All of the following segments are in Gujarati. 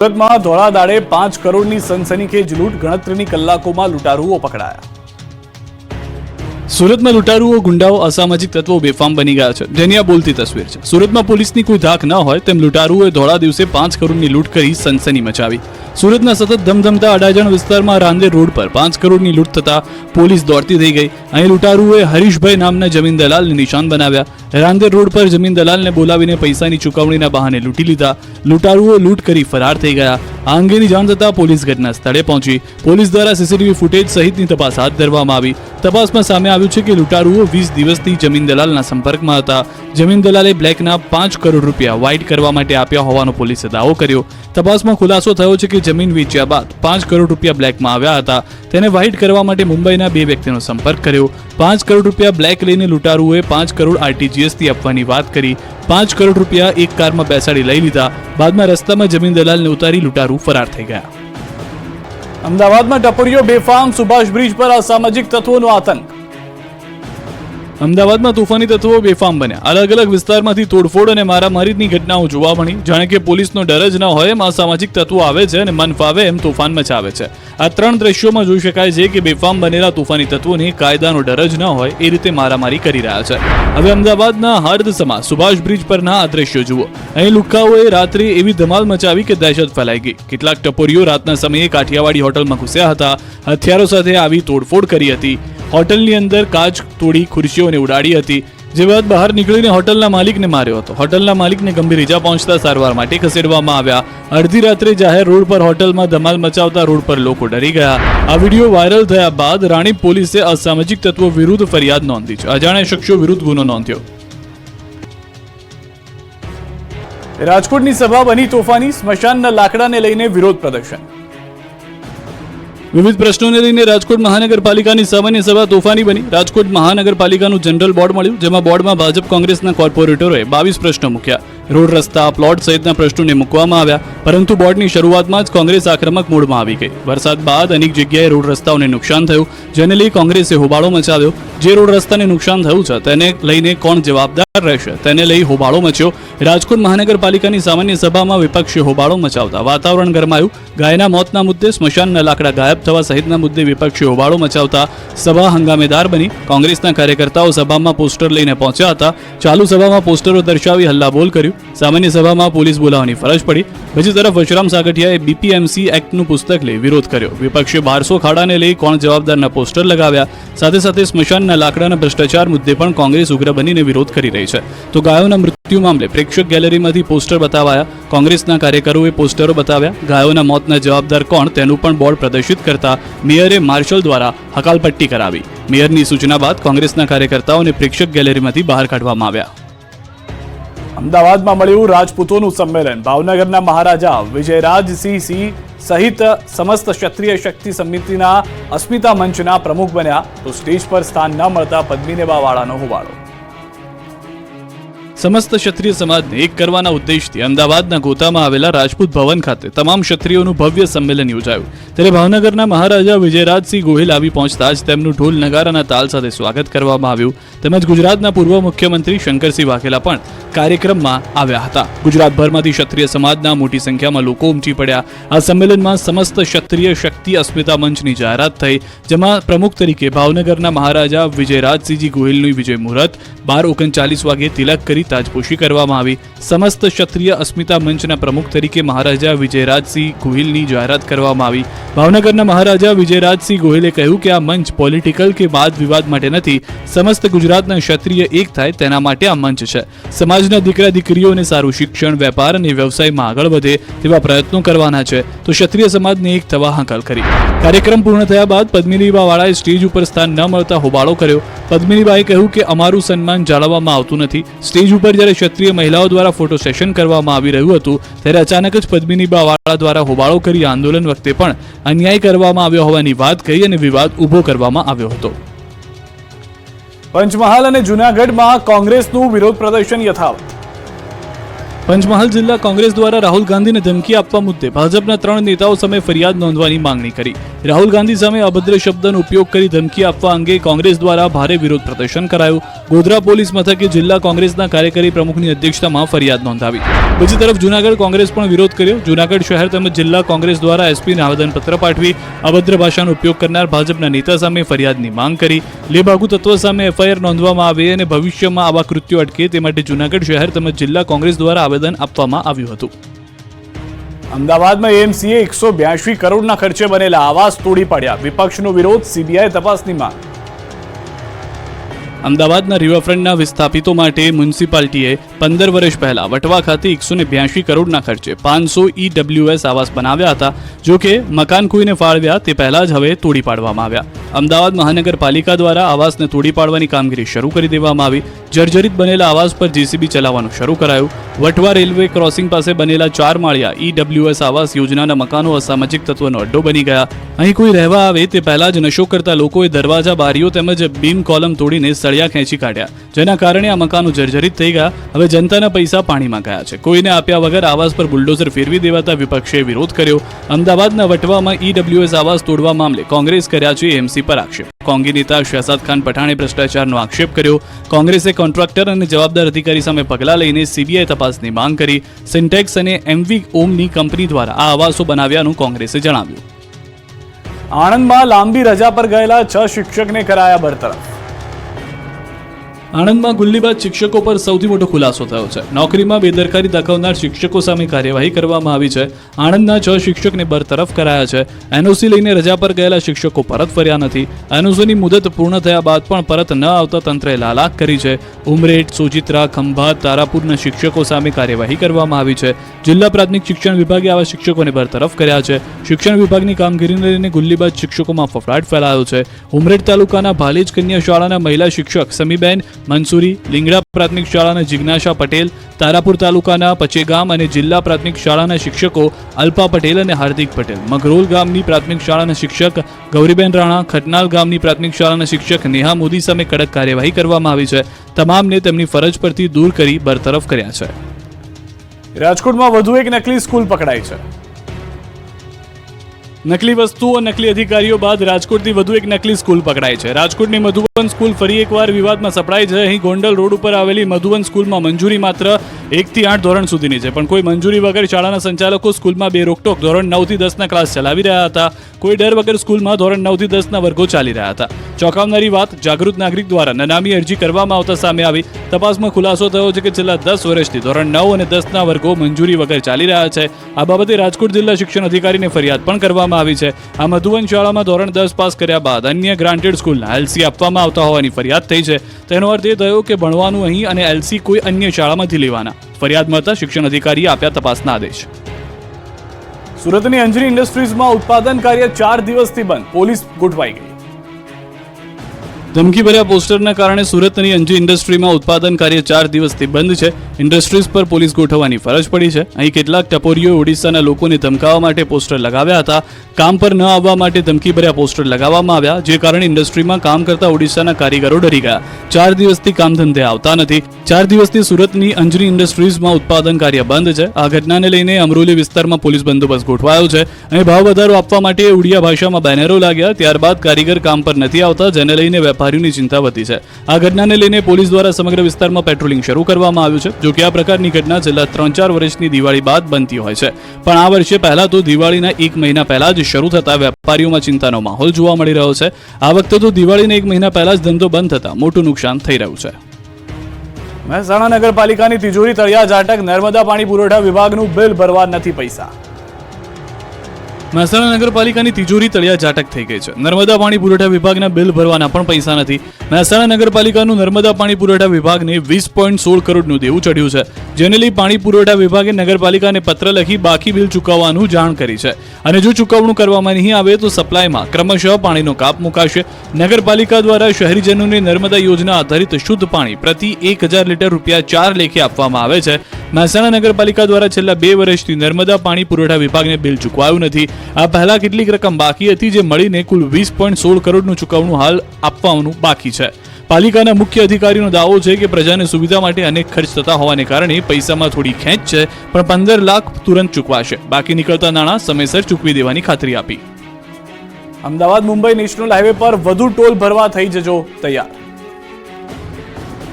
સુરતમાં ધોળા દાડે 5 કરોડની સનસનીખેજ લૂંટ, ગણતરીની કલાકોમાં લૂંટારુઓ પકડાયા। સુરતમાં લૂંટારુઓ, ગુંડાઓ, અસામાજિક તત્વો બેફામ બની ગયા છે, જેની આ બોલતી તસવીર છે। સુરતમાં પોલીસની કોઈ ધાક ન હોય તેમ લૂંટારુઓએ ધોળા દિવસે 5 કરોડની લૂંટ કરી સનસની મચાવી। સુરતના સતત ધમધમતા અડાજણ વિસ્તારમાં રાંદેર રોડ પર 5 કરોડની લૂંટ થતા પોલીસ દોડતી થઈ ગઈ। અહીં લૂંટારુઓએ હરીશભાઈ નામના જમીન દલાલને નિશાન બનાવ્યા। રાંદેર રોડ પર જમીન દલાલને બોલાવીને પૈસાની ચૂકવણીના બહાને લૂંટી લીધા। લૂંટારુઓ લૂંટ કરી ફરાર થઈ ગયા। આ અંગેની જાણ થતાં પોલીસ ઘટના સ્થળે પહોંચી। પોલીસ દ્વારા સીસીટીવી ફૂટેજ સહિતની તપાસ હાથ ધરવામાં આવી। તપાસમાં સામે આવ્યું છે કે લૂંટારુઓ 20 દિવસથી જમીન દલાલના સંપર્કમાં હતા। જમીન દલાલે બ્લેકના 5 કરોડ રૂપિયા વ્હાઇટ કરવા માટે આપ્યા હોવાનો પોલીસે દાવો કર્યો। તપાસમાં ખુલાસો થયો છે કે જમીન વેચ્યા બાદ 5 કરોડ રૂપિયા બ્લેકમાં આવ્યા હતા। તેને વ્હાઇટ કરવા માટે મુંબઈના 2 વ્યક્તિનો સંપર્ક કર્યો। 5 કરોડ રૂપિયા બ્લેક લઈને લૂંટારુઓએ 5 કરોડ આરટીજીએસથી આપવાની વાત કરી। 5 કરોડ રૂપિયા એક કારમાં બેસાડી લઈ લીધા। બાદમાં રસ્તામાં જમીન દલાલને ઉતારી લૂંટારુ ફરાર થઈ ગયા। અમદાવાદમાં ટપરીઓ બેફામ, સુભાષ બ્રિજ પર અસામાજિક તત્વોનો આતંક। અમદાવાદમાં તોફાની તત્વો બેફામ બન્યા। અલગ અલગ વિસ્તારમાંથી તોડફોડ અને મારામારીની ઘટનાઓ જોવા મળી। જાણે કે પોલીસનો ડર જ ન હોય એમ અસામાજિક તત્વો આવે છે અને મન ફાવે એમ તોફાન મચાવે છે। આ 3 દ્રશ્યોમાં જોઈ શકાય છે કે બેફામ બનેલા તોફાની તત્વોને કાયદાનો ડર જ ન હોય એ રીતે મારામારી કરી રહ્યા છે। હવે અમદાવાદના હર્દસમા સુભાષ બ્રિજ પરના આ દ્રશ્યો જુઓ। અહીં લુખ્ખાઓએ રાત્રે એવી ધમાલ મચાવી કે દહેશત ફેલાઈ ગઈ। કેટલાક ટપોરીઓ રાતના સમયે કાઠિયાવાડી હોટલમાં ઘૂસ્યા હતા। હથિયારો સાથે આવી તોડફોડ કરી હતી। હોટલની અંદર કાચ તોડી ખુરશીઓને ઉડાડી હતી। જે બાદ બહાર નીકળીને હોટલના માલિકને માર્યો હતો। હોટલના માલિકને ગંભીર ઇજા પહોંચતા સારવાર માટે ખસેડવામાં આવ્યા। અડધી રાત્રે જાહેર રોડ પર હોટલમાં ધમાલ મચાવતા રોડ પર લોકો ડરી ગયા। આ વિડીયો વાયરલ થયા બાદ રાણીપ પોલીસે અસામાજિક તત્વો વિરુદ્ધ ફરિયાદ નોંધી છે। અજાણ્યા શખ્સો વિરુદ્ધ ગુનો નોંધ્યો। રાજકોટની સભા બની તોફાની, સ્મશાનના લાકડાને લઈને વિરોધ પ્રદર્શન। વિવિધ પ્રશ્નોને લઈને રાજકોટ મહાનગરપાલિકાની સામાન્ય સભા તોફાની બની। રાજકોટ મહાનગરપાલિકાનું જનરલ બોર્ડ મળ્યું, જેમાં બોર્ડમાં ભાજપ કોંગ્રેસના કોર્પોરેટરોએ 22 પ્રશ્નો મૂક્યા। રોડ, રસ્તા, પ્લોટ સહિતના પ્રશ્નોને મૂકવામાં આવ્યા, પરંતુ બોર્ડની શરૂઆતમાં જ કોંગ્રેસ આક્રમક મૂડમાં આવી ગઈ। વરસાદ બાદ અનેક જગ્યાએ રોડ રસ્તાઓને નુકસાન થયું, જેને લઈ કોંગ્રેસે હોબાળો મચાવ્યો। જે રોડ રસ્તાને નુકસાન થયું છે તેને લઈને કોણ જવાબદાર રહેશે તેને લઈ હોબાળો મચ્યો। રાજકોટ મહાનગરપાલિકાની સામાન્ય સભામાં વિપક્ષે હોબાળો મચાવતા વાતાવરણ ગરમાયું। ગાયના મોતના મુદ્દે, સ્મશાનના લાકડા ગાયબ થવા સહિતના મુદ્દે વિપક્ષે હોબાળો મચાવતા સભા હંગામેદાર બની। કોંગ્રેસના કાર્યકર્તાઓ સભામાં પોસ્ટર લઈને પહોંચ્યા હતા। ચાલુ સભામાં પોસ્ટરો દર્શાવી હલ્લાબોલ કર્યું। સામાન્ય સભામાં પોલીસ બોલાવવાની ફરજ પડી। બીજી તરફ વશરામ સાગઠિયાએ બીપીએમસી એક્ટનું પુસ્તક લઈ વિરોધ કર્યો। વિપક્ષે 1200 ખાડાને લઈ કોણ જવાબદારના પોસ્ટર લગાવ્યા। સાથે સાથે સ્મશાનના લાકડાના ભ્રષ્ટાચાર મુદ્દે પણ કોંગ્રેસ ઉગ્ર બનીને વિરોધ કરી રહી છે। તો ગાયોના મૃત્યુ મામલે પ્રેક્ષક ગેલેરીમાંથી પોસ્ટર બતાવાયા। કોંગ્રેસના કાર્યકરોએ પોસ્ટરો બતાવ્યા। ગાયોના મોતના જવાબદાર કોણ તેનું પણ બોર્ડ પ્રદર્શિત કરતા મેયરે માર્શલ દ્વારા હકાલપટ્ટી કરાવી। મેયરની સૂચના બાદ કોંગ્રેસના કાર્યકર્તાઓને પ્રેક્ષક ગેલેરીમાંથી બહાર કાઢવામાં આવ્યા। અમદાવાદમાં મળ્યું રાજપૂતોનું સંમેલન। ભાવનગરના મહારાજા વિજયરાજસિંહ સહિત સમસ્ત ક્ષત્રિય શક્તિ સમિતિના અસ્મિતા મંચના પ્રમુખ બન્યા, તો સ્ટેજ પર સ્થાન ન મળતા પદ્મિનીબાવાળાનો હોબાળો। સમસ્ત ક્ષત્રિય સમાજને એક કરવાના ઉદ્દેશથી અમદાવાદના ગોતામાં આવેલા રાજપૂત ભવન ખાતે તમામ ક્ષત્રિયોનું ભવ્ય સંમેલન યોજાયું। ત્યારે ભાવનગરના મહારાજા વિજયરાજસિંહ ગોહિલ આવી પહોંચતા જ તેમનું ઢોલ નગારાના તાલ સાથે સ્વાગત કરવામાં આવ્યું। તેમજ ગુજરાતના પૂર્વ મુખ્યમંત્રી શંકરસિંહ વાઘેલા પણ કાર્યક્રમમાં આવ્યા હતા। ગુજરાતભરમાંથી ક્ષત્રિય સમાજના મોટી સંખ્યામાં લોકો ઉમટી પડ્યા। આ સંમેલનમાં સમસ્ત ક્ષત્રિય શક્તિ અસ્મિતા મંચની જાહેરાત થઈ, જેમાં પ્રમુખ તરીકે ભાવનગરના મહારાજા વિજયરાજસિંહજી ગોહિલનું વિજય મુહૂર્ત 12:39 વાગે તિલક કરી તાજપોશી કરવામાં આવી। સમસ્ત ક્ષત્રિય અસ્મિતા મંચના પ્રમુખ તરીકે મહારાજા વિજયરાજસિંહ ગોહિલની જાહેરાત કરવામાં આવી। ભાવનગરના મહારાજા વિજયરાજસિંહ ગોહિલે કહ્યું કે આ મંચ પોલિટિકલ કે વાદ વિવાદ માટે નથી, સમસ્ત ગુજરાતના ક્ષત્રિય એક થાય તેના માટે આ મંચ છે। સમાજના દીકરા દીકરીઓને સારું શિક્ષણ, વેપાર અને વ્યવસાયમાં આગળ વધે તેવા પ્રયત્નો કરવાના છે, તો ક્ષત્રિય સમાજને એક થવા હાકલ કરી। કાર્યક્રમ પૂર્ણ થયા બાદ પદ્મિનીબાવાળાએ સ્ટેજ ઉપર સ્થાન ન મળતા હોબાળો કર્યો। પદ્મિનીબાએ કહ્યું કે અમારું સન્માન જાળવવામાં આવતું નથી। સ્ટેજ ઉપર જ્યારે ક્ષત્રિય મહિલાઓ દ્વારા ફોટો સેશન કરવામાં આવી રહ્યું હતું, ત્યારે અચાનક જ પદ્મિનીબાવાળા દ્વારા હોબાળો કરી આંદોલન વખતે પણ અન્યાય કરવામાં આવ્યો હોવાની વાત કહી અને વિવાદ ઊભો કરવામાં આવ્યો હતો। પંચમહાલ અને જૂનાગઢમાં કોંગ્રેસનું વિરોધ પ્રદર્શન યથાવત। પંચમહાલ જિલ્લા કોંગ્રેસ દ્વારા રાહુલ ગાંધીને ધમકી આપવા મુદ્દે ભાજપના 3 નેતાઓ સામે ફરિયાદ નોંધવાની માંગણી કરી. રાહુલ ગાંધી સામે અભદ્ર શબ્દનો ઉપયોગ કરી ધમકી આપવા અંગે કોંગ્રેસ દ્વારા ભારે વિરોધ પ્રદર્શન કરાયું. ગોધરા પોલીસ મથકે જિલ્લા કોંગ્રેસના કાર્યકારી પ્રમુખની અધ્યક્ષતામાં ફરિયાદ નોંધાવી. બીજી તરફ જૂનાગઢ કોંગ્રેસ પણ વિરોધ કર્યો. જૂનાગઢ શહેર તેમજ જિલ્લા કોંગ્રેસ દ્વારા એસપીને આવેદનપત્ર પાઠવી અભદ્ર ભાષાનો ઉપયોગ કરનાર ભાજપના નેતા સામે ફરિયાદની માંગ કરી. લેભાગુ તત્વો સામે એફઆઈઆર નોંધવામાં આવે અને ભવિષ્યમાં આવા કૃત્યો અટકે તે માટે જૂનાગઢ શહેર તેમજ જિલ્લા કોંગ્રેસ દ્વારા આવેદન આપવામાં આવ્યું હતું. અમદાવાદમાં એએમસીએ 182 કરોડના ખર્ચે બનેલા આવાસ તોડી પાડ્યા. વિપક્ષનો વિરોધ, સીબીઆઈ તપાસની માંગ. અમદાવાદના રિવરફ્રન્ટના વિસ્થાપિતો માટે મ્યુનિસિપાલિટીએ 15 વર્ષ પહેલા વટવા ખાતે 182 કરોડના ખર્ચે 500 EWS આવાસ બનાવ્યા હતા. જો કે મકાન કોઈને ફાળવ્યા તે પહેલા જ હવે તોડી પાડવામાં આવ્યા. અમદાવાદ મહાનગરપાલિકા દ્વારા આવાસને તોડી પાડવાની કામગીરી શરૂ કરી દેવામાં આવી. જર્જરિત બનેલા આવાસ પર જેસીબી ચલાવવાનું શરૂ કરાયું. વટવા રેલવે ક્રોસિંગ પાસે બનેલા 4 માળિયા EWS આવાસ યોજનાના મકાનો અસામાજિક તત્વનો અડ્ડો બની ગયા. અહીં કોઈ રહેવા આવે તે પહેલા જ નશો કરતા લોકોએ દરવાજા, બારીઓ તેમજ બીમ કોલમ તોડીને સળિયા ખેંચી કાઢ્યા, જેના કારણે આ મકાનો જર્જરિત થઈ ગયા. હવે જનતાના પૈસા પાણીમાં ગયા છે. કોઈને આપ્યા વગર આવાસ પર બુલડોઝર ફેરવી દેવાતા વિપક્ષે વિરોધ કર્યો. અમદાવાદના વટવામાં EWS આવાસ તોડવા મામલે કોંગ્રેસ કર્યા છે એએમસી પર આક્ષેપ. કોંગી નેતા શહજાદ ખાન પઠાણે ભ્રષ્ટાચારનો આક્ષેપ કર્યો. કોંગ્રેસે કોન્ટ્રાક્ટર અને જવાબદાર અધિકારી સામે પગલાં લઈને સીબીઆઈ તપાસની માંગ કરી. સિન્ટેક્સ અને એમવી ઓમની કંપની દ્વારા આ આવાસો બનાવ્યાનું કોંગ્રેસે જણાવ્યું. આણંદમાં લાંબી રજા પર ગયેલા 6 શિક્ષકને કરાયા બરતરફ. આણંદમાં ગુલ્લીબાજ શિક્ષકો પર સૌથી મોટો ખુલાસો થયો છે. નોકરીમાં બેદરકારી દાખવનાર શિક્ષકો સામે કાર્યવાહી કરવામાં આવી છે. આણંદના 6 શિક્ષકને બરતરફ કરાયા છે. એનઓસી લઈને રજા પર ગયેલા શિક્ષકો પરત ફર્યા નથી. એનઓસીની મુદત પૂર્ણ થયા બાદ પણ પરત ન આવતા તંત્રએ લાલાક કરી છે. ઉમરેઠ, સોજિત્રા, ખંભાત, તારાપુરના શિક્ષકો સામે કાર્યવાહી કરવામાં આવી છે. જિલ્લા પ્રાથમિક શિક્ષણ વિભાગે આવા શિક્ષકોને બરતરફ કર્યા છે. શિક્ષણ વિભાગની કામગીરીને લઈને ગુલ્લીબાજ શિક્ષકોમાં ફફડાટ ફેલાયો છે. ઉમરેઠ તાલુકાના ભાલેજ કન્યા શાળાના મહિલા શિક્ષક સમીબેન મંસૂરી, લીંગડા પ્રાથમિક શાળાના જિજ્ઞાસા પટેલ, તારાપુર તાલુકાના પચેગામ અને જિલ્લા પ્રાથમિક શાળાના શિક્ષકો અલ્પા પટેલ અને હાર્દિક પટેલ, મગરોલ ગામની પ્રાથમિક શાળાના શિક્ષક ગૌરીબેન રાણા, ખટનાલ ગામની પ્રાથમિક શાળાના શિક્ષક નેહા મોદી સામે કડક કાર્યવાહી કરવામાં આવી છે. તમામને તેમની ફરજ પરથી દૂર કરી બરતરફ કર્યા છે. રાજકોટમાં વધુ એક નકલી સ્કૂલ પકડાઈ છે. નકલી વસ્તુઓ, નકલી અધિકારીઓ બાદ રાજકોટથી વધુ એક નકલી સ્કૂલ પકડાઈ છે. રાજકોટની મધુવન સ્કૂલ ફરી એકવાર વિવાદમાં સપડાઈ છે. અહીં ગોંડલ રોડ ઉપર આવેલી મધુવન સ્કૂલમાં મંજૂરી માત્ર 1 થી 8 ધોરણ સુધીની છે, પણ કોઈ મંજૂરી વગર શાળાના સંચાલકો સ્કૂલમાં બેરોકટોક ધોરણ 9 થી 10ના ક્લાસ ચલાવી રહ્યા હતા. કોઈ ડર વગર સ્કૂલમાં ધોરણ 9 થી 10ના વર્ગો ચાલી રહ્યા હતા. ચોંકાવનારી વાત, જાગૃત નાગરિક દ્વારા નનામી અરજી કરવામાં આવતા સામે આવી. તપાસમાં ખુલાસો થયો છે કે છેલ્લા 10 વર્ષથી ધોરણ 9 અને 10ના વર્ગો મંજૂરી વગર ચાલી રહ્યા છે. આ બાબતે રાજકોટ જિલ્લા શિક્ષણ અધિકારીને ફરિયાદ પણ કરવામાં આવી છે. આ મધુવન શાળામાં ધોરણ 10 પાસ કર્યા બાદ અન્ય ગ્રાન્ટેડ સ્કૂલના એલસી આપવામાં આવતા હોવાની ફરિયાદ થઈ છે. તેનો અર્થ એ થયો કે ભણવાનું અહીં અને એલસી કોઈ અન્ય શાળામાંથી લેવાના. ફરિયાદ મળતા શિક્ષણ અધિકારીએ આપ્યા તપાસના આદેશ. સુરતની અંજની ઇન્ડસ્ટ્રીઝમાં ઉત્પાદન કાર્ય 4 દિવસથી બંધ. પોલીસ ગોઠવાઈ ગઈ. ધમકીભર્યા પોસ્ટરના કારણે સુરતની અંજી ઇન્ડસ્ટ્રીમાં ઉત્પાદન કાર્ય 4 દિવસથી બંધ છે. ઇન્ડસ્ટ્રીઝ પર પોલીસ ગોઠવવાની ફરજ પડી છે. અહીં કેટલાક ટપોરીઓએ ઓડિશાના લોકોને ધમકાવવા માટે પોસ્ટર લગાવ્યા હતા. કામ પર ન આવવા માટે ધમકીભર્યા પોસ્ટર લગાવવામાં આવ્યા, જે કારણે ઇન્ડસ્ટ્રીમાં કામ કરતા ઓડિશાના કારીગરો ડરી ગયા. 4 દિવસથી કામ ધંધે આવતા નથી. 4 દિવસથી સુરતની અંજની ઇન્ડસ્ટ્રીઝમાં ઉત્પાદન કાર્ય બંધ છે. આ ઘટનાને લઈને અમરોલી વિસ્તારમાં પોલીસ બંદોબસ્ત ગોઠવાયો છે. અહીં ભાવ વધારો આપવા માટે ઉડિયા ભાષામાં બેનરો લાગ્યા. ત્યારબાદ કારીગર કામ પર નથી આવતા, જેને લઈને વેપારીઓની ચિંતા વધી છે. આ ઘટનાને લઈને પોલીસ દ્વારા સમગ્ર વિસ્તારમાં પેટ્રોલિંગ શરૂ કરવામાં આવ્યું છે. જો કે આ પ્રકારની ઘટના છેલ્લા 3-4 વર્ષની દિવાળી બાદ બનતી હોય છે, પણ આ વર્ષે પહેલા તો દિવાળીના 1 મહિના પહેલા જ શરૂ થતા વેપારીઓમાં ચિંતાનો માહોલ જોવા મળી રહ્યો છે. આ વખતે તો દિવાળીના 1 મહિના પહેલા જ ધંધો બંધ થતા મોટું નુકસાન થઈ રહ્યું છે. મહેસાણા નગરપાલિકાની તિજોરી તળિયા ઝાટક. નર્મદા પાણી પુરવઠા વિભાગનું બિલ ભરવા નથી પૈસા. મહેસાણા નગરપાલિકાની તિજોરી તળિયા ઝાટક થઈ ગઈ છે. નર્મદા પાણી પુરવઠા વિભાગના બિલ ભરવાના પણ પૈસા નથી. મહેસાણા નગરપાલિકાનું નર્મદા પાણી પુરવઠા વિભાગને 20.16 કરોડનું દેવું ચડ્યું છે, જેને લઈ પાણી પુરવઠા વિભાગે નગરપાલિકાને પત્ર લખી બાકી બિલ ચૂકવવાનું જાણ કરી છે. અને જો ચૂકવણું કરવામાં નહીં આવે તો સપ્લાયમાં ક્રમશઃ પાણીનો કાપ મુકાશે. નગરપાલિકા દ્વારા શહેરીજનોને નર્મદા યોજના આધારિત શુદ્ધ પાણી પ્રતિ 1000 લીટર ₹4 લેખે આપવામાં આવે છે. મહેસાણા નગરપાલિકા દ્વારા છેલ્લા 2 વર્ષથી નર્મદા પાણી પુરવઠા વિભાગને બિલ ચૂકવાયું નથી. આ પહેલા કેટલીક રકમ બાકી હતી, જે મળીને કુલ 20.16 કરોડનું ચૂકવણું હાલ આપવાનું બાકી છે. પાલિકાના મુખ્ય અધિકારીનો દાવો છે કે પ્રજાને સુવિધા માટે અનેક ખર્ચ થતા હોવાને કારણે પૈસામાં થોડી ખેંચ છે, પણ 15 લાખ તુરંત ચૂકવાશે. બાકી નીકળતા નાણાં સમયસર ચૂકવી દેવાની ખાતરી આપી. અમદાવાદ મુંબઈ નેશનલ હાઈવે પર વધુ ટોલ ભરવા થઈ જજો તૈયાર.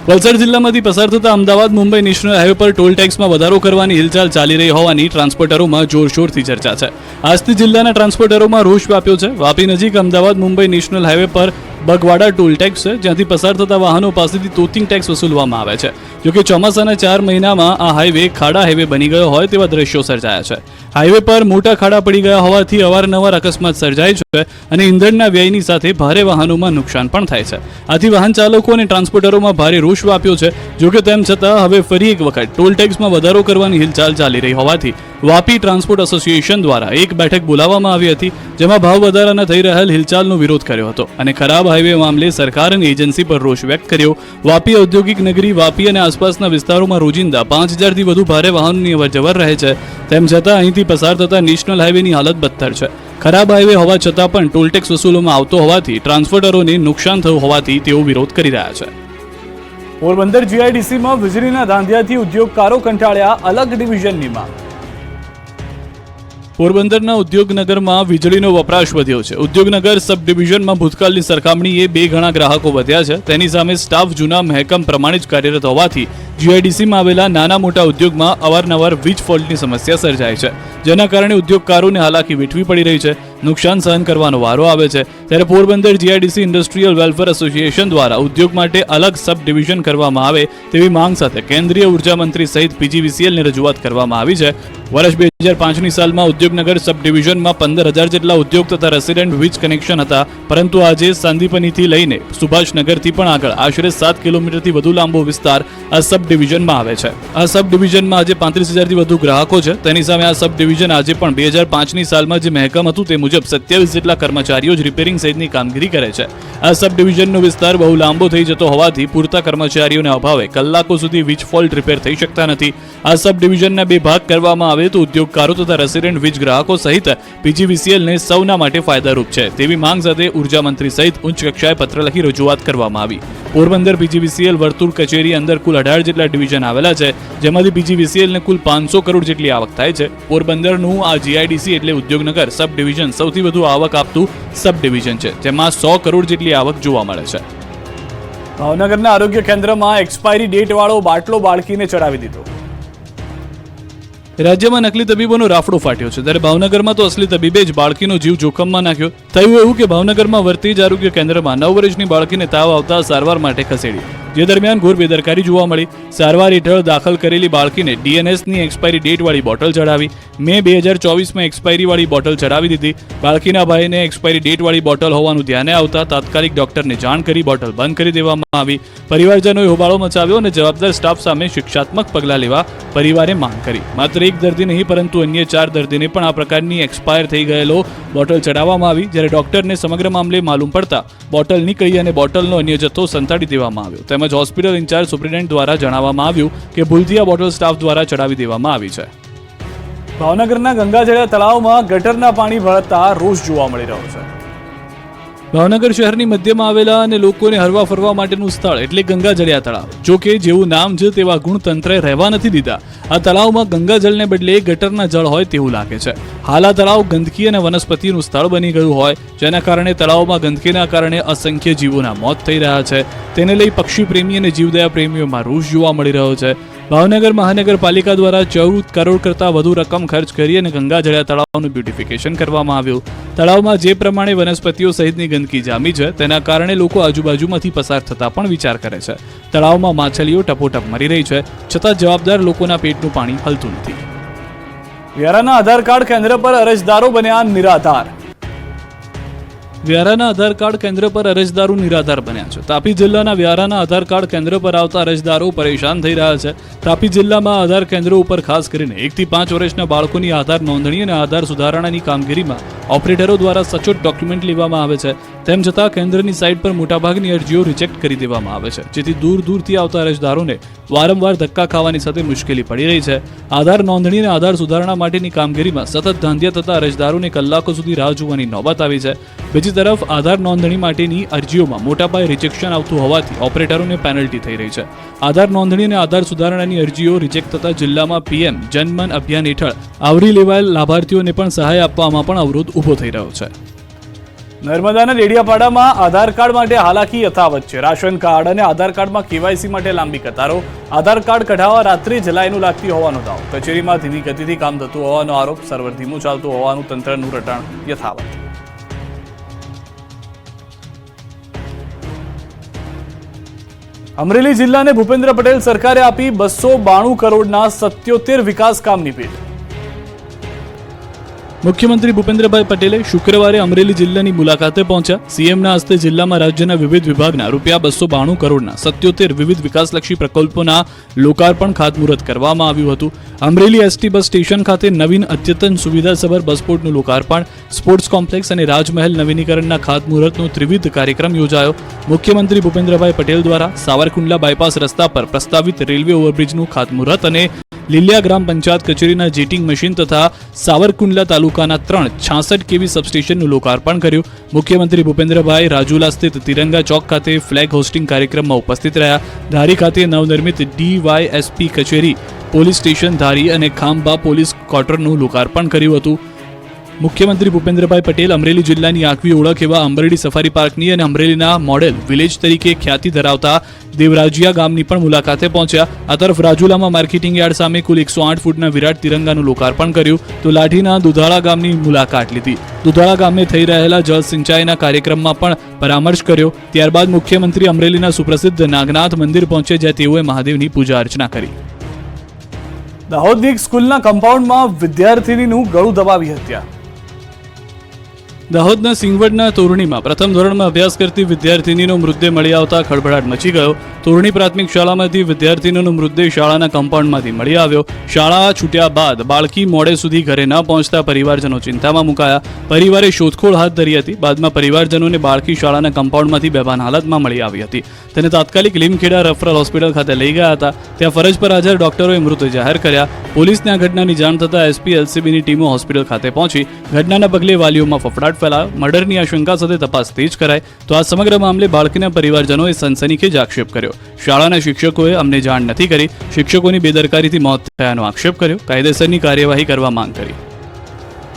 વલસાડ જિલ્લામાંથી પસાર થતા અમદાવાદ મુંબઈ નેશનલ હાઈવે પર ટોલ ટેક્સમાં વધારો કરવાની હિલચાલ ચાલી રહી હોવાની ટ્રાન્સપોર્ટરોમાં જોરશોરથી ચર્ચા છે. આજથી જિલ્લાના ટ્રાન્સપોર્ટરોમાં રોષ વ્યાપ્યો છે. વાપી નજીક અમદાવાદ મુંબઈ નેશનલ હાઈવે પર બગવાડા ટોલ ટેક્સ છે, જ્યાંથી પસાર થતા વાહનો પાસેથી તોતિંગ ટેક્સ વસૂલવામાં આવે છે. જોકે ચોમાસાના 4 મહિનામાં આ હાઈવે ખાડા હાઈવે બની ગયો હોય તેવા દ્રશ્યો સર્જાયા છે. હાઈવે પર મોટા ખાડા પડી ગયા હોવાથી અવારનવાર અકસ્માત સર્જાય છે અને ઇંધણના વ્યયની સાથે ભારે વાહનોમાં નુકસાન પણ થાય છે. આથી વાહન ચાલકો અને ટ્રાન્સપોર્ટરોમાં ભારે રોષ વ્યાપ્યો છે. જોકે તેમ છતાં હવે ફરી એક વખત ટોલ ટેક્સમાં વધારો કરવાની હિલચાલ ચાલી રહી હોવાથી વાપી ટ્રાન્સપોર્ટ એસોસિએશન દ્વારા એક બેઠક બોલાવવામાં આવી હતી, જેમાં ભાવ વધારાના થઈ રહેલ હિલચાલનો વિરોધ કર્યો હતો અને ખરાબ હાઈવે મામલે સરકાર અને એજન્સી પર રોષ વ્યક્ત કર્યો. વાપી ઔદ્યોગિક નગરી વાપી અને આસપાસના વિસ્તારોમાં રોજિંદા 5000થી વધુ ભારે વાહનોની અવરજવર રહે છે. તેમ છતાં અહીંથી પસાર થતા નેશનલ હાઈવેની હાલત બદતર છે. ખરાબ હાઈવે હોવા છતાં પણ ટોલ ટેક્સ વસૂલવામાં આવતો હોવાથી ટ્રાન્સપોર્ટરોને નુકસાન થયું હોવાથી તેઓ વિરોધ કરી રહ્યા છે. પોરબંદર જીઆઈડીસીમાં વીજળીના ધાંધિયાથી ઉદ્યોગકારો કંટાળ્યા, અલગ ડિવિઝનની માંગ. પોરબંદરના ઉદ્યોગનગરમાં વીજળીનો વપરાશ વધ્યો છે. ઉદ્યોગનગર સબ ડિવિઝનમાં ભૂતકાળની સરખામણીએ 2 ગણા ગ્રાહકો વધ્યા છે. તેની સામે સ્ટાફ જૂના મહેકમ પ્રમાણે જ કાર્યરત હોવાથી જીઆઈડીસીમાં આવેલા નાના મોટા ઉદ્યોગમાં અવારનવાર વીજ ફોલ્ટની સમસ્યા સર્જાય છે, જેના કારણે ઉદ્યોગકારોને હાલાકી વેઠવી પડી રહી છે. નુકસાન સહન કરવાનો વારો આવે છે. ત્યારે Porbandar GIDC industrial welfare association દ્વારા ઉદ્યોગ માટે અલગ સબ ડિવિઝન કરવામાં આવે તેવી માંગ સાથે કેન્દ્રીય ઉર્જા મંત્રી સહિત પીજીવીસીએલને રજૂઆત કરવામાં આવી છે. વર્ષ 2005ની સાલમાં ઉદ્યોગનગર સબ ડિવિઝનમાં 15000 જેટલા ઉદ્યોગ તથા રેસિડેન્ટ વીજ કનેક્શન હતા, પરંતુ આજે સાંદીપનીથી લઈને સુભાષનગરથી પણ આગળ આશરે 7 કિલોમીટરથી વધુ લાંબો વિસ્તાર આ સબ ડિવિઝનમાં આવે છે. આ સબ ડિવિઝનમાં આજે 35000થી વધુ ગ્રાહકો છે. તેની સામે આ સબ ડિવિઝન આજે પણ 2005ની સાલમાં જે મહેકમ હતું તે મુજબ 27 જેટલા કર્મચારીઓ જ રિપેરિંગ સહિતની કામગીરી કરે છે. આ સબ ડિવિઝનનો વિસ્તાર બહુ લાંબો થઈ જતો હોવાથી પૂરતા કર્મચારીઓના અભાવે કલાકો સુધી વીજ ફોલ્ટ રિપેર થઈ શકતા નથી. આ સબ ડિવિઝનના 2 ભાગ કરવામાં આવે તો ઉદ્યોગકારો તથા રેસિડેન્ટ વીજ ગ્રાહકો સહિત પીજીવીસીએલને સૌના માટે ફાયદારૂપ છે તેવી માંગ સાથે ઉર્જા મંત્રી સહિત ઉચ્ચ કક્ષાએ પત્ર લખી રજૂઆત કરવામાં આવી. પોરબંદર પીજીવીસીએલ વર્તુળ કચેરી અંદર કુલ 18 જેટલા ડિવિઝન આવેલા છે, જેમાંથી પીજીવીસીએલને કુલ 500 કરોડ જેટલી આવક થાય છે. પોરબંદરનું આ જીઆઈડીસી એટલે ઉદ્યોગનગર સબ ડિવિઝન સૌથી વધુ આવક આપતું સબ ડિવિઝન છે, જેમાં 100 કરોડ જેટલી આવક જોવા મળે છે. ભાવનગરના આરોગ્ય કેન્દ્રમાં એક્સપાયરી ડેટ વાળો બાટલો બાળકીને ચડાવી દીધો. રાજ્યમાં નકલી તબીબોનો રાફડો ફાટ્યો છે, ત્યારે ભાવનગરમાં તો અસલી તબીબે જ બાળકીનો જીવ જોખમમાં નાખ્યો. થયું એવું કે ભાવનગરમાં વર્તેજ આરોગ્ય કેન્દ્રમાં 9 વર્ષની બાળકીને તાવ આવતા સારવાર માટે ખસેડી, જે દરમિયાન ઘોર બેદરકારી જોવા મળી. સારવાર હેઠળ દાખલ કરેલી બાળકીને ડીએનએસની એક્સપાયરી ડેટ વાળી બોટલ ચડાવી. મે 2024માં એક્સપાયરી વાળી બોટલ ચડાવી દીધી. બાળકીના ભાઈને એક્સપાયરી ડેટ વાળી બોટલ હોવાનું ધ્યાને આવતા તાત્કાલિક ડોક્ટરને જાણ કરી બોટલ બંધ કરી દેવામાં આવી. પરિવારજનોએ હોબાળો મચાવ્યો અને જવાબદાર સ્ટાફ સામે શિક્ષાત્મક પગલાં લેવા પરિવારે માંગ કરી. માત્ર એક દર્દી નહીં પરંતુ અન્ય 4 દર્દીને પણ આ પ્રકારની એક્સપાયર થઈ ગયેલો બોટલ ચડાવવામાં આવી. જ્યારે ડોક્ટરને સમગ્ર મામલે માલુમ પડતા બોટલ નીકળી અને બોટલનો અન્ય જથ્થો સંતાડી દેવામાં આવ્યો. તેમજ હોસ્પિટલ ઇન્ચાર્જ સુપ્રિન્ટેન્ડન્ટ દ્વારા જણાવવામાં આવ્યું કે ભૂલથી આ બોટલ સ્ટાફ દ્વારા ચડાવી દેવામાં આવી છે. ભાવનગરના ગંગાજળિયા તળાવમાં ગટરના પાણી ભળતા રોષ જોવા મળી રહ્યો છે. ભાવનગર શહેરની મધ્યમાં આવેલા અને લોકોને હરવા ફરવા માટેનું સ્થળ એટલે ગંગાજળિયા તળાવ. જો કે જેવું નામ છે તેવા ગુણ તંત્રએ રહેવા નથી દીધા. આ તળાવમાં ગંગાજળને બદલે ગટરના જળ હોય તેવું લાગે છે. હાલ આ તળાવ ગંદકી અને વનસ્પતિનું સ્થળ બની ગયું હોય, જેના કારણે તળાવમાં ગંદકીના કારણે અસંખ્ય જીવોના મોત થઈ રહ્યા છે. તેને લઈ પક્ષી પ્રેમી અને જીવદયા પ્રેમીઓમાં રોષ જોવા મળી રહ્યો છે. ભાવનગર મહાનગરપાલિકા દ્વારા 14 કરોડ કરતાં વધુ રકમ ખર્ચ કરી અને ગંગાજળિયા તળાવનું બ્યુટિફિકેશન કરવામાં આવ્યું. તળાવમાં જે પ્રમાણે વનસ્પતિઓ સહિતની ગંદકી જામી છે, તેના કારણે લોકો આજુબાજુમાંથી પસાર થતા પણ વિચાર કરે છે. તળાવમાં માછલીઓ ટપોટપ મરી રહી છે, છતાં જવાબદાર લોકોના પેટનું પાણી હલતું નથી. વ્યારાના આધાર કાર્ડ કેન્દ્ર પર અરજદારો બન્યા નિરાધાર. વ્યારાના આધાર કાર્ડ કેન્દ્ર પર અરજદારો નિરાધાર બન્યા છે. તાપી જિલ્લાના વ્યારાના આધાર કાર્ડ કેન્દ્ર પર આવતા અરજદારો પરેશાન થઈ રહ્યા છે. તાપી જિલ્લામાં આધાર કેન્દ્રો ઉપર ખાસ કરીને 1 થી 5 વર્ષના બાળકોની આધાર નોંધણી અને આધાર સુધારણાની કામગીરીમાં ઓપરેટરો દ્વારા સચોટ ડોક્યુમેન્ટ લેવામાં આવે છે. તેમ છતાં કેન્દ્રની સાઇટ પર મોટાભાગની અરજીઓ રિજેક્ટ કરી દેવામાં આવે છે, જેથી દૂર દૂરથી આવતા અરજદારોને વારંવાર ધક્કા ખાવાની સાથે મુશ્કેલી પડી રહી છે. આધાર નોંધણી અને આધાર સુધારણા માટેની કામગીરીમાં સતત ધાંધિયા થતા અરજદારોને કલાકો સુધી રાહ જોવાની નોબત આવી છે. બીજી તરફ આધાર નોંધણી માટેની અરજીઓમાં મોટા પાયે રિજેક્શન આવતું હોવાથી ઓપરેટરોને પેનલ્ટી થઈ રહી છે. આધાર નોંધણી અને આધાર સુધારણાની અરજીઓ રિજેક્ટ થતા જિલ્લામાં પીએમ જનમન અભિયાન હેઠળ આવરી લેવાયેલ લાભાર્થીઓને પણ સહાય આપવામાં પણ અવરોધ ઊભો થઈ રહ્યો છે. નર્મદાના ડેડિયાપાડામાં આધાર કાર્ડ માટે હાલાકી યથાવત છે. રાશન કાર્ડ અને આધાર કાર્ડમાં કેવાયસી માટે લાંબી કતારો. આધાર કાર્ડ કઢાવવા રાત્રે જ લાઈનો લાગતી હોવાનો દાવો. કચેરીમાં ધીમી ગતિથી કામ થતું હોવાનો આરોપ. સર્વર ધીમું ચાલતું હોવાનું તંત્રનું રટાણ યથાવત. અમરેલી જિલ્લાને ભૂપેન્દ્ર પટેલ સરકારે આપી 292 કરોડના 77 વિકાસ કામની ભેટ. મુખ્યમંત્રી ભૂપેન્દ્રભાઈ પટેલે શુક્રવારે અમરેલી જિલ્લાની મુલાકાતે પહોંચ્યા. સીએમના હસ્તે જિલ્લામાં રાજ્યના વિવિધ વિભાગના ₹292 કરોડના 77 વિવિધ વિકાસલક્ષી પ્રકલ્પોના લોકાર્પણ ખાતમુહૂર્ત કરવામાં આવ્યું હતું. અમરેલી એસટી બસ સ્ટેશન ખાતે નવીન અદ્યતન સુવિધાસભર બસપોર્ટનું લોકાર્પણ, સ્પોર્ટ્સ કોમ્પ્લેક્સ અને રાજમહેલ નવીનીકરણના ખાતમુહૂર્તનો ત્રિવિધ કાર્યક્રમ યોજાયો. મુખ્યમંત્રી ભૂપેન્દ્રભાઈ પટેલ દ્વારા સાવરકુંડલા બાયપાસ રસ્તા પર પ્રસ્તાવિત રેલવે ઓવરબ્રિજનું ખાતમુહૂર્ત અને લીલિયા ગ્રામ પંચાયત કચેરીના જેટિંગ મશીન તથા સાવરકુંડલા તાલુકાના 3 66 કેવી સબસ્ટેશનનું લોકાર્પણ કર્યું. મુખ્યમંત્રી ભૂપેન્દ્રભાઈ રાજુલા સ્થિત તિરંગા ચોક ખાતે ફ્લેગ હોસ્ટિંગ કાર્યક્રમમાં ઉપસ્થિત રહ્યા. ધારી ખાતે નવનિર્મિત ડીવાયએસપી કચેરી, પોલીસ સ્ટેશન ધારી અને ખાંભા પોલીસ ક્વાર્ટરનું લોકાર્પણ કર્યું હતું. મુખ્યમંત્રી ભૂપેન્દ્રભાઈ પટેલ અમરેલી જિલ્લાની આગવી ઓળખ એવા અમરેલી સફારી પાર્કની અને અમરેલીના મોડેલ વિલેજ તરીકે ખ્યાતિ ધરાવતા દેવરાજીયા ગામની પણ મુલાકાતે પહોંચ્યા. આ તરફ રાજુલામાં માર્કેટિંગ યાર્ડ સામે કુલ 108 ફૂટના વિરાટ તિરંગાનું લોકાર્પણ કર્યું, તો લાઠીના દુધાળા ગામની મુલાકાત લીધી. દુધાળા ગામે થઈ રહેલા જળ સિંચાઈના કાર્યક્રમમાં પણ પરામર્શ કર્યો. ત્યારબાદ મુખ્યમંત્રી અમરેલીના સુપ્રસિદ્ધ નાગનાથ મંદિર પહોંચ્યા, જ્યાં તેઓએ મહાદેવની પૂજા અર્ચના કરી. દાહોદની એક સ્કૂલના કમ્પાઉન્ડમાં વિદ્યાર્થીનીનું ગળું દબાવી હત્યા. દાહોદના સિંગવડના તોરણીમાં પ્રથમ ધોરણમાં અભ્યાસ કરતી વિદ્યાર્થીનીનો મૃતદેહ મળી આવતા ખળભળાટ મચી ગયો. તોરણી પ્રાથમિક શાળામાંથી વિદ્યાર્થીનીનો મૃતદેહ શાળાના કમ્પાઉન્ડમાંથી મળી આવ્યો. શાળા છૂટ્યા બાદ બાળકી મોડે સુધી ઘરે ન પહોંચતા પરિવારજનો ચિંતામાં મુકાયા. પરિવારે શોધખોળ હાથ ધરી હતી. બાદમાં પરિવારજનોને બાળકી શાળાના કમ્પાઉન્ડમાંથી બેભાન હાલતમાં મળી આવી હતી. તેને તાત્કાલિક લીમખેડા રેફરલ હોસ્પિટલ ખાતે લઈ ગયા હતા. ત્યાં ફરજ પર હાજર ડોક્ટરોએ મૃત જાહેર કર્યા. પોલીસને આ ઘટનાની જાણ થતાં એસપી એલસીબીની ટીમો હોસ્પિટલ ખાતે પહોંચી ઘટનાના પગલે વાલીઓમાં ફફડાટ ફેલાયો. મર્ડરની આશંકા સાથે તપાસ તેજ કરાઈ, તો આ સમગ્ર મામલે બાળકીના પરિવારજનોએ સનસનીખેજ આક્ષેપ કર્યો. શાળાના શિક્ષકોએ અમને જાણ નથી કરી, શિક્ષકોની બેદરકારીથી મોત થયાનો આક્ષેપ કર્યો. કાયદેસરની કાર્યવાહી કરવા માંગ કરી.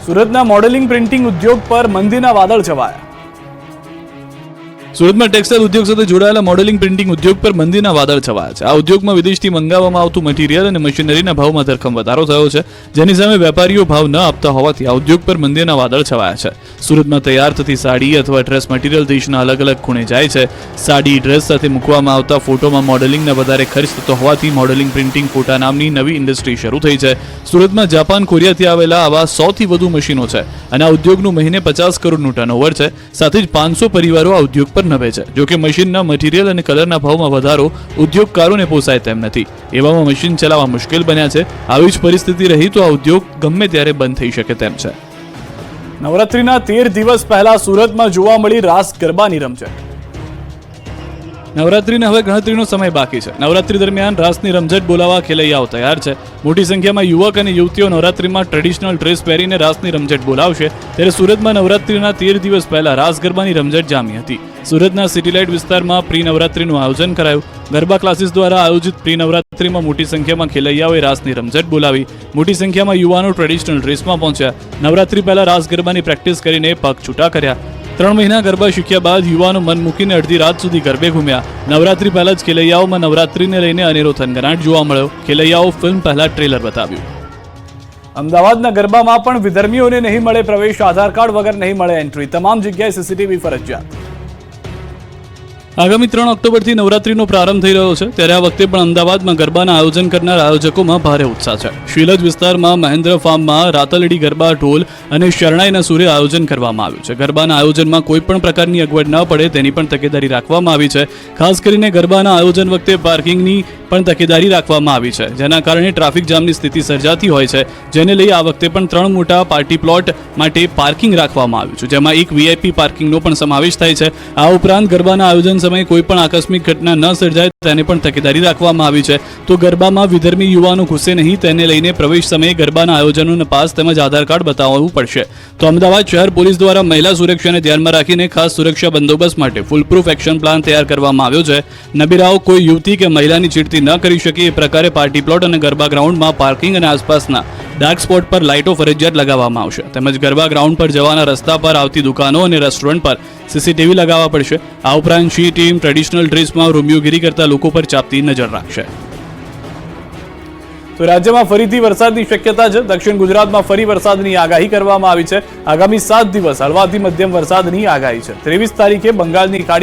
સુરતના મોડેલિંગ પ્રિન્ટિંગ ઉદ્યોગ પર મંદીના વાદળ છવાયા. સુરતમાં ટેક્સટાઇલ ઉદ્યોગ સાથે જોડાયેલા મોડેલિંગ પ્રિન્ટિંગ ઉદ્યોગ પર મંદીના વાદળ છવાયા છે. આ ઉદ્યોગમાં વિદેશથી મંગાવવામાં આવતું મટીરિયલ અને મશીનરીના ભાવમાં ધરખમ વધારો થયો છે, જેની સામે વેપારીઓ ભાવ ન આપતા હોવાથી આ ઉદ્યોગ પર મંદીના વાદળ છવાયા છે. સુરતમાં તૈયાર થતી સાડી અથવા ડ્રેસ મટીરિયલ દેશના અલગ અલગ ખૂણે જાય છે. સાડી ડ્રેસ સાથે મૂકવામાં આવતા ફોટોમાં મોડેલિંગના વધારે ખર્ચ થતો હોવાથી મોડેલિંગ પ્રિન્ટિંગ ફોટા નામની નવી ઇન્ડસ્ટ્રી શરૂ થઈ છે. સુરતમાં જાપાન, કોરિયાથી આવેલા આવા 100થી વધુ મશીનો છે અને આ ઉદ્યોગનું મહિને 50 કરોડનું ટર્નઓવર છે. સાથે જ 500 પરિવારો આ ઉદ્યોગ પર નભે છે. જોકે મશીનના મટીરિયલ અને કલરના ભાવમાં વધારો ઉદ્યોગકારોને પોસાય તેમ નથી. એવામાં મશીન ચલાવવા મુશ્કેલ બન્યા છે. આવી જ પરિસ્થિતિ રહી તો આ ઉદ્યોગ ગમે ત્યારે બંધ થઈ શકે તેમ છે. નવરાત્રીના 13 દિવસ પહેલા સુરતમાં જોવા મળી રાસ ગરબાની રમઝટ. નવરાત્રીને હવે ગણતરીનો સમય બાકી છે. નવરાત્રી દરમિયાન રાસની રમઝટ બોલાવવા ખેલૈયાઓ તૈયાર છે. મોટી સંખ્યામાં યુવક અને યુવતીઓ નવરાત્રીમાં ટ્રેડિશનલ ડ્રેસ પહેરીને રાસની રમઝટ બોલાવશે. ત્યારે સુરતમાં નવરાત્રીના 13 દિવસ પહેલા રાસ ગરબાની રમઝટ જામી હતી. સુરતના સિટીલાઇટ વિસ્તારમાં પ્રી નવરાત્રીનું આયોજન કરાયું. ગરબા ક્લાસીસ દ્વારા આયોજિત પ્રી નવરાત્રીમાં મોટી સંખ્યામાં ખેલૈયાઓએ રાસની રમઝટ બોલાવી. મોટી સંખ્યામાં યુવાનો ટ્રેડિશનલ ડ્રેસમાં પહોંચ્યા. નવરાત્રી પહેલા રાસ ગરબાની પ્રેક્ટિસ કરીને પગ છૂટા કર્યા. 3 મહિના ગરબા શીખ્યા બાદ યુવાનો મન મૂકીને અડધી રાત સુધી ગરબે ઘૂમ્યા. નવરાત્રી પહેલા જ ખેલૈયાઓમાં નવરાત્રીને લઈને અનેરો થનગનાટ જોવા મળ્યો. ખેલૈયાઓ ફિલ્મ પહેલા ટ્રેલર બતાવ્યું. અમદાવાદના ગરબામાં પણ વિધર્મીઓને નહીં મળે પ્રવેશ, આધાર કાર્ડ વગર નહીં મળે એન્ટ્રી. તમામ જગ્યાએ સીસીટીવી ફરજિયાત. આગામી 3 ઓક્ટોબરથી નવરાત્રીનો પ્રારંભ થઈ રહ્યો છે ત્યારે આ વખતે પણ અમદાવાદમાં ગરબાના આયોજન કરનાર આયોજકોમાં ભારે ઉત્સાહ છે. શીલજ વિસ્તારમાં મહેન્દ્ર ફાર્મમાં રાતલડી ગરબા, ઢોલ અને શરણાઈના સૂરે આયોજન કરવામાં આવ્યું છે. ગરબાના આયોજનમાં કોઈ પણ પ્રકારની અગવડ ન પડે તેની પણ તકેદારી રાખવામાં આવી છે. ખાસ કરીને ગરબાના આયોજન વખતે પાર્કિંગની પણ તકેદારી રાખવામાં આવી છે, જેના કારણે ટ્રાફિક જામની સ્થિતિ સર્જાતી હોય છે, જેને લઈ આ વખતે પણ 3 મોટા પાર્ટી પ્લોટ માટે પાર્કિંગ રાખવામાં આવ્યું છે, જેમાં એક વીઆઈપી પાર્કિંગનો પણ સમાવેશ થાય છે. આ ઉપરાંત ગરબાના આયોજન સમયે કોઈ પણ આકસ્મિક ઘટના ન સર્જાય તેને પણ તકેદારી રાખવામાં આવી છે. તો ગરબામાં વિધર્મી યુવાનો ઘૂસે નહીં તેને લઈને પ્રવેશ સમયે ગરબાના આયોજનોના પાસ તેમજ આધાર કાર્ડ બતાવવું પડશે. તો અમદાવાદ શહેર પોલીસ દ્વારા મહિલા સુરક્ષાને ધ્યાનમાં રાખીને ખાસ સુરક્ષા બંદોબસ્ત માટે ફૂલપ્રૂફ એક્શન પ્લાન તૈયાર કરવામાં આવ્યો છે. નબીરાઓ કોઈ યુવતી કે મહિલાની ચીડતી ન કરી શકે એ પ્રકારે પાર્ટી પ્લોટ અને ગરબા ગ્રાઉન્ડમાં પાર્કિંગ અને આસપાસના ડાર્ક સ્પોટ પર લાઇટો ફરજિયાત લગાવવામાં આવશે. તેમજ ગરબા ગ્રાઉન્ડ પર જવાના રસ્તા પર આવતી દુકાનો અને રેસ્ટોરન્ટ પર સીસીટીવી લગાવવા પડશે. આ ઉપરાંત શી ટીમ ટ્રેડિશનલ ડ્રેસમાં રોમિયોગીરી કરતા લોકો પર ચાપતી નજર રાખશે. તો રાજ્યમાં ફરીથી વરસાદની શક્યતા છે. દક્ષિણ ગુજરાતમાં ફરી વરસાદની આગાહી કરવામાં આવી છે. આગામી 7 દિવસ હળવાથી મધ્યમ વરસાદની આગાહી છે. 23 તારીખે બંગાળની ખાડી